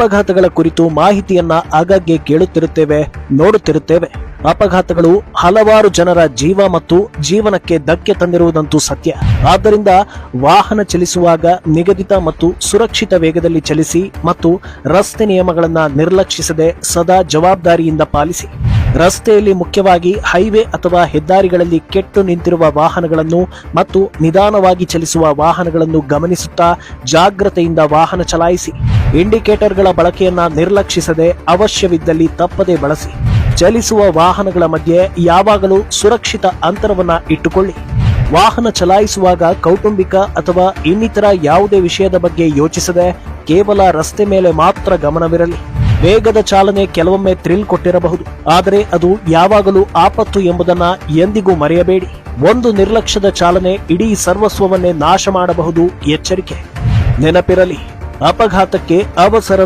ಅಪಘಾತಗಳ ಕುರಿತು ಮಾಹಿತಿಯನ್ನ ಆಗಾಗ್ಗೆ ಕೇಳುತ್ತಿರುತ್ತೇವೆ, ನೋಡುತ್ತಿರುತ್ತೇವೆ. ಅಪಘಾತಗಳು ಹಲವಾರು ಜನರ ಜೀವ ಮತ್ತು ಜೀವನಕ್ಕೆ ಧಕ್ಕೆ ತಂದಿರುವುದಂತೂ ಸತ್ಯ. ಆದ್ದರಿಂದ ವಾಹನ ಚಲಿಸುವಾಗ ನಿಗದಿತ ಮತ್ತು ಸುರಕ್ಷಿತ ವೇಗದಲ್ಲಿ ಚಲಿಸಿ ಮತ್ತು ರಸ್ತೆ ನಿಯಮಗಳನ್ನು ನಿರ್ಲಕ್ಷಿಸದೆ ಸದಾ ಜವಾಬ್ದಾರಿಯಿಂದ ಪಾಲಿಸಿ. ರಸ್ತೆಯಲ್ಲಿ ಮುಖ್ಯವಾಗಿ ಹೈವೇ ಅಥವಾ ಹೆದ್ದಾರಿಗಳಲ್ಲಿ ಕೆಟ್ಟು ನಿಂತಿರುವ ವಾಹನಗಳನ್ನು ಮತ್ತು ನಿಧಾನವಾಗಿ ಚಲಿಸುವ ವಾಹನಗಳನ್ನು ಗಮನಿಸುತ್ತಾ ಜಾಗ್ರತೆಯಿಂದ ವಾಹನ ಚಲಾಯಿಸಿ. ಇಂಡಿಕೇಟರ್ಗಳ ಬಳಕೆಯನ್ನ ನಿರ್ಲಕ್ಷಿಸದೆ ಅವಶ್ಯವಿದ್ದಲ್ಲಿ ತಪ್ಪದೇ ಬಳಸಿ. ಚಲಿಸುವ ವಾಹನಗಳ ಮಧ್ಯೆ ಯಾವಾಗಲೂ ಸುರಕ್ಷಿತ ಅಂತರವನ್ನ ಇಟ್ಟುಕೊಳ್ಳಿ. ವಾಹನ ಚಲಾಯಿಸುವಾಗ ಕೌಟುಂಬಿಕ ಅಥವಾ ಇನ್ನಿತರ ಯಾವುದೇ ವಿಷಯದ ಬಗ್ಗೆ ಯೋಚಿಸದೆ ಕೇವಲ ರಸ್ತೆ ಮೇಲೆ ಮಾತ್ರ ಗಮನವಿರಲಿ. ವೇಗದ ಚಾಲನೆ ಕೆಲವೊಮ್ಮೆ ಥ್ರಿಲ್ ಕೊಟ್ಟಿರಬಹುದು, ಆದರೆ ಅದು ಯಾವಾಗಲೂ ಆಪತ್ತು ಎಂಬುದನ್ನ ಎಂದಿಗೂ ಮರೆಯಬೇಡಿ. ಒಂದು ನಿರ್ಲಕ್ಷ್ಯದ ಚಾಲನೆ ಇಡೀ ಸರ್ವಸ್ವವನ್ನೇ ನಾಶ ಮಾಡಬಹುದು. ಎಚ್ಚರಿಕೆ. ನೆನಪಿರಲಿ, ಅಪಘಾತಕ್ಕೆ ಅವಸರ